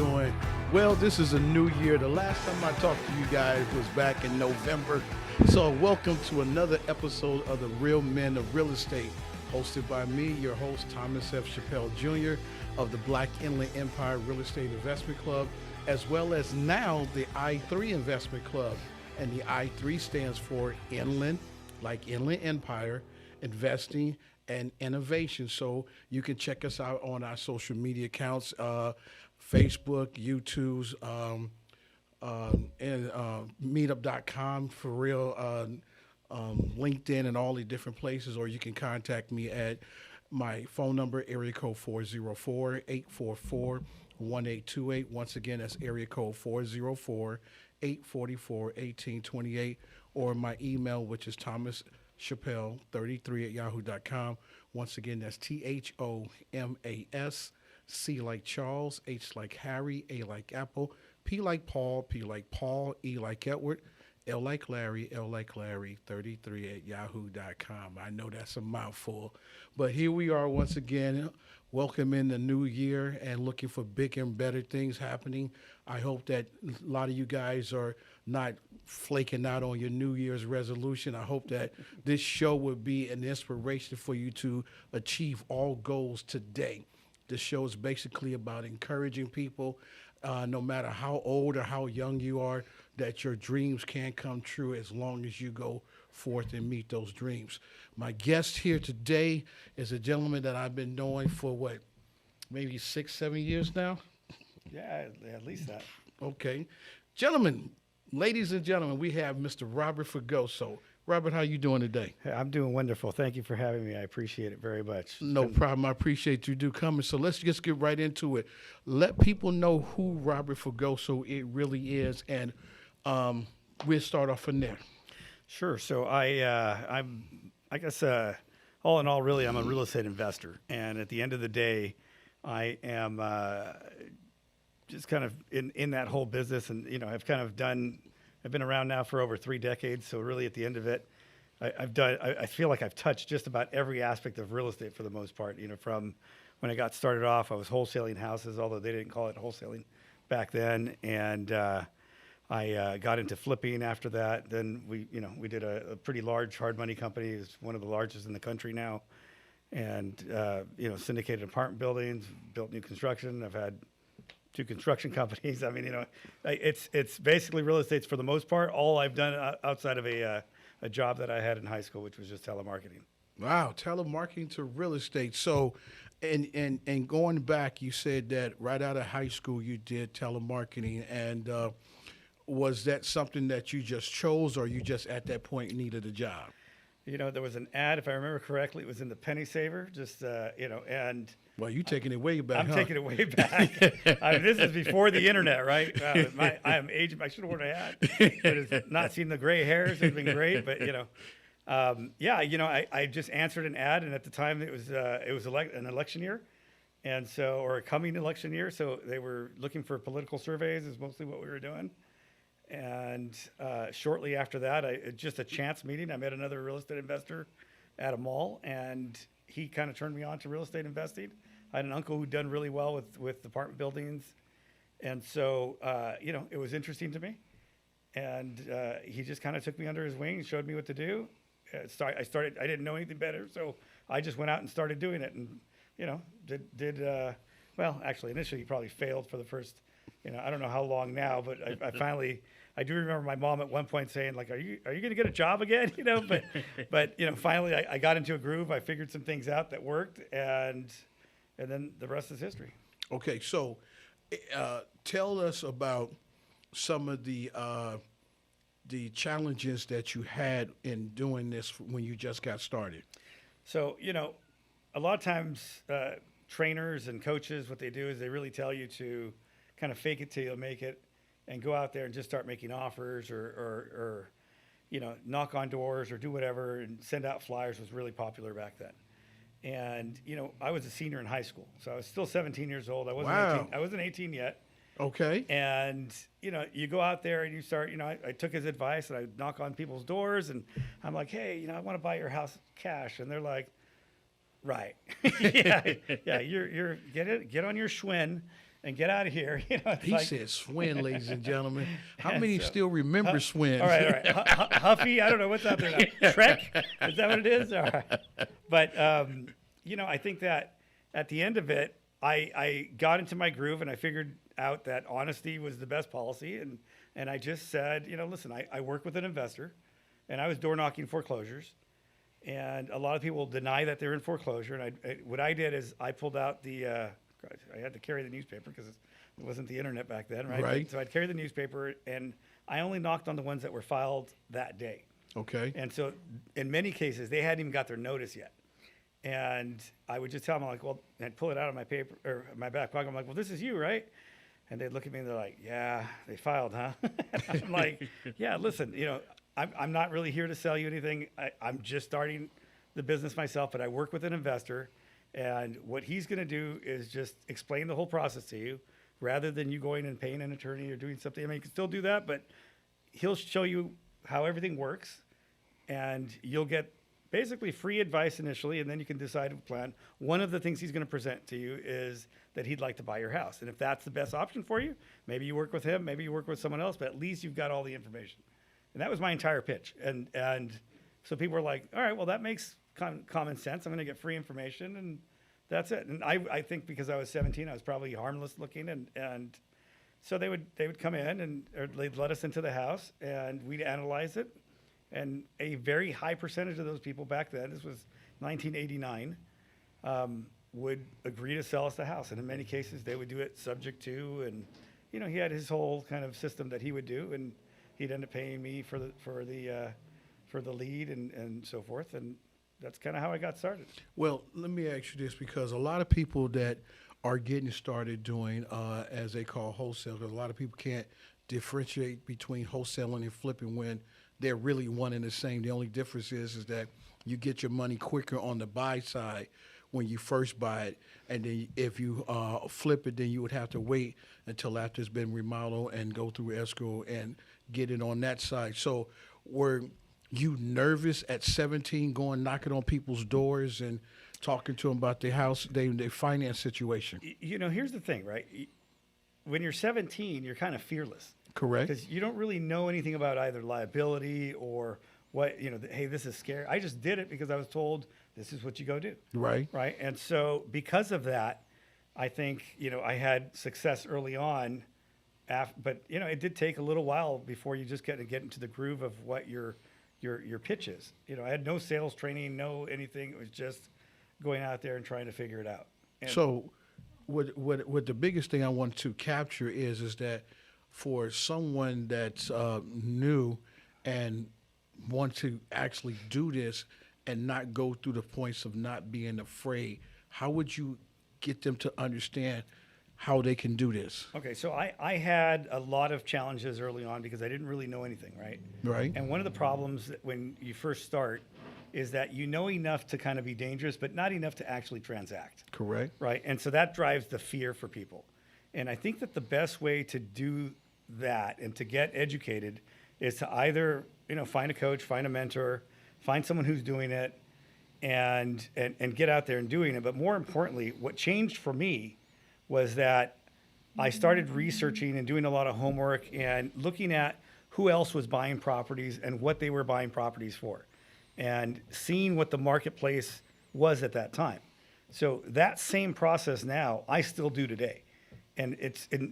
doing? Well, this is a new year. The last time I talked to you guys was back in November. So welcome to another episode of the Real Men of Real Estate, hosted by me, your host, Thomas F. Chappell Jr. of the Black Inland Empire Real Estate Investment Club, as well as now the I3 Investment Club. And the I3 stands for Inland, like Inland Empire, Investing, and Innovation. So you can check us out on our social media accounts, Facebook, YouTube's, and meetup.com for real, LinkedIn, and all the different places. Or you can contact me at my phone number, area code 404-844-1828. Once again, that's area code 404-844-1828. Or my email, which is thomaschappell33@yahoo.com. Once again, that's THOMAS, C like Charles, H like Harry, A like Apple, P like Paul, P like Paul, E like Edward, L like Larry, 33@yahoo.com. I know that's a mouthful, but here we are once again, welcoming the new year and looking for big and better things happening. I hope that a lot of you guys are not flaking out on your New Year's resolution. I hope that this show will be an inspiration for you to achieve all goals today. This show is basically about encouraging people, no matter how old or how young you are, that your dreams can come true as long as you go forth and meet those dreams. My guest here today is a gentleman that I've been knowing for maybe 6-7 years now? Yeah, at least that. Okay. Gentlemen, ladies and gentlemen, we have Mr. Robert Fragoso. Robert, how you doing today? Hey, I'm doing wonderful. Thank you for having me. I appreciate it very much. No problem. I appreciate you coming. So let's just get right into it. Let people know who Robert Fragoso it really is, and we'll start off from there. Sure. So I guess all in all, really, I'm a real estate investor, and at the end of the day, I am just kind of in that whole business, and I've been around now for over 3 decades. So really, at the end of it, I feel like I've touched just about every aspect of real estate for the most part. From when I got started off, I was wholesaling houses, although they didn't call it wholesaling back then, and I got into flipping after that. Then we did a pretty large hard money company. It's one of the largest in the country now, and syndicated apartment buildings, built new construction. I've had 2 construction companies. I mean, it's basically real estate for the most part. All I've done outside of a job that I had in high school, which was just telemarketing. Wow, telemarketing to real estate. So, and going back, you said that right out of high school you did telemarketing, and was that something that you just chose, or you just at that point needed a job? There was an ad, if I remember correctly, it was in the Penny Saver, and. Well, you taking it way back. I'm taking it way back. This is before the internet, right? I am aging. I should have worn a hat, but it's not seen the gray hairs. It's been great, but I just answered an ad, and at the time it was an election year, and so or a coming election year, so they were looking for political surveys is mostly what we were doing, and shortly after that, just a chance meeting, I met another real estate investor at a mall, and he kind of turned me on to real estate investing. I had an uncle who'd done really well with apartment buildings. And so, it was interesting to me. And he just kind of took me under his wing and showed me what to do. I didn't know anything better. So I just went out and started doing it. And, actually, initially he probably failed for the first, I don't know how long now, but I do remember my mom at one point saying, like, are you going to get a job again? But finally I got into a groove. I figured some things out that worked, and then the rest is history. Okay, so tell us about some of the challenges that you had in doing this when you just got started. So, a lot of times trainers and coaches, what they do is they really tell you to kind of fake it till you make it, and go out there and just start making offers or knock on doors or do whatever and send out flyers was really popular back then. And, I was a senior in high school, so I was still 17 years old. I wasn't 18 yet. Okay. And, you go out there and you start, I took his advice and I knock on people's doors and I'm like, hey, I want to buy your house cash. And they're like, right. yeah, you're get on your Schwinn and get out of here. It's He like, said Swin, ladies and gentlemen. How And many so- still remember Swin? all right. Huffy, I don't know what's out there now. Trek, is that what it is? All right. But, I think that at the end of it, I got into my groove and I figured out that honesty was the best policy. And I just said, listen, I work with an investor and I was door knocking foreclosures. And a lot of people deny that they're in foreclosure. And what I did is I pulled out I had to carry the newspaper because it wasn't the internet back then, right? Right. So I'd carry the newspaper and I only knocked on the ones that were filed that day. Okay. And so in many cases, they hadn't even got their notice yet. And I would just tell them, I'm like, well, and I'd pull it out of my paper or my back pocket. I'm like, well, this is you, right? And they'd look at me and they're like, yeah, they filed, huh? And I'm like, yeah, listen, I'm not really here to sell you anything. I'm just starting the business myself, but I work with an investor. And what he's going to do is just explain the whole process to you rather than you going and paying an attorney or doing something. I mean, you can still do that, but he'll show you how everything works and you'll get basically free advice initially, and then you can decide a plan. One of the things he's going to present to you is that he'd like to buy your house. And if that's the best option for you, maybe you work with him, maybe you work with someone else, but at least you've got all the information. And that was my entire pitch. And so people were like, all right, well, that makes common sense. I'm going to get free information, and that's it. And I think because I was 17, I was probably harmless looking, and so they would come in or they'd let us into the house, and we'd analyze it. And a very high percentage of those people back then, this was 1989, would agree to sell us the house. And in many cases, they would do it subject to, and he had his whole kind of system that he would do, and he'd end up paying me for the lead and so forth. And that's kind of how I got started. Well, let me ask you this, because a lot of people that are getting started doing, as they call wholesale, because a lot of people can't differentiate between wholesaling and flipping when they're really one and the same. The only difference is that you get your money quicker on the buy side when you first buy it, and then if you flip it, then you would have to wait until after it's been remodeled and go through escrow and get it on that side. So were you nervous at 17 going knocking on people's doors and talking to them about their house, their finance situation? Here's the thing, right? When you're 17, you're kind of fearless. Correct. Because you don't really know anything about either liability or what, hey, this is scary. I just did it because I was told this is what you go do. Right. Right. And so because of that, I think, I had success early on. But, it did take a little while before you just get into the groove of what your pitch is. I had no sales training, no anything. It was just going out there and trying to figure it out. And So what the biggest thing I want to capture is that for someone that's new and want to actually do this and not go through the points of not being afraid, how would you get them to understand how they can do this? Okay, so I had a lot of challenges early on because I didn't really know anything, right? Right. And one of the problems that when you first start is that you know enough to kind of be dangerous, but not enough to actually transact. Correct. Right? And so that drives the fear for people. And I think that the best way to do that and to get educated is to either, find a coach, find a mentor, find someone who's doing it and get out there and doing it. But more importantly, what changed for me was that I started researching and doing a lot of homework and looking at who else was buying properties and what they were buying properties for and seeing what the marketplace was at that time. So that same process now I still do today. And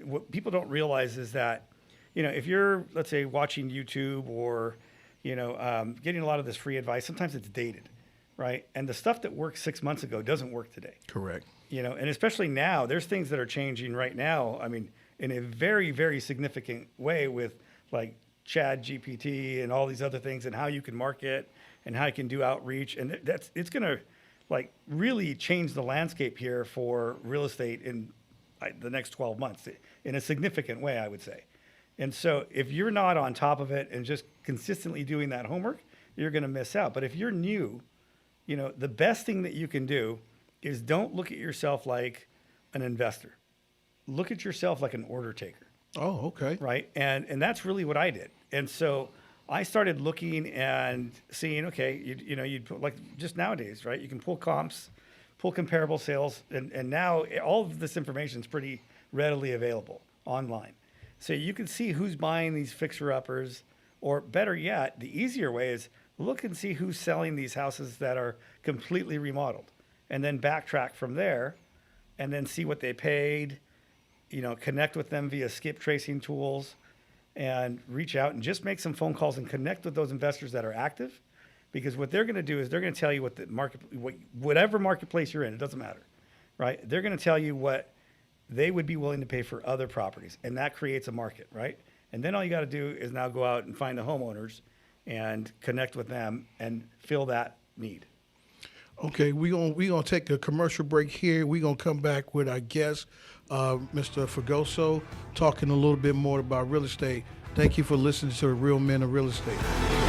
what people don't realize is that, if you're, let's say, watching YouTube or, getting a lot of this free advice, sometimes it's dated, right? And the stuff that worked 6 months ago doesn't work today. Correct. And especially now, there's things that are changing right now. I mean, in a very, very significant way with like Chad GPT and all these other things and how you can market and how you can do outreach. And it's going to like really change the landscape here for real estate in the next 12 months in a significant way, I would say. And so if you're not on top of it and just consistently doing that homework, you're going to miss out. But if you're new, the best thing that you can do is don't look at yourself like an investor. Look at yourself like an order taker. Oh, okay. Right. And that's really what I did. And so I started looking and seeing, okay, you'd put like just nowadays, right? You can pull comps, pull comparable sales. And now all of this information is pretty readily available online. So you can see who's buying these fixer-uppers, or better yet, the easier way is look and see who's selling these houses that are completely remodeled, and then backtrack from there, and then see what they paid, connect with them via skip tracing tools, and reach out and just make some phone calls and connect with those investors that are active, because what they're going to do is they're going to tell you what the market, whatever marketplace you're in, it doesn't matter, right? They're going to tell you what they would be willing to pay for other properties, and that creates a market, right? And then all you got to do is now go out and find the homeowners and connect with them and fill that need. Okay, we gonna take a commercial break here. We're gonna come back with our guest, Mr. Fragoso, talking a little bit more about real estate. Thank you for listening to the Real Men of Real Estate.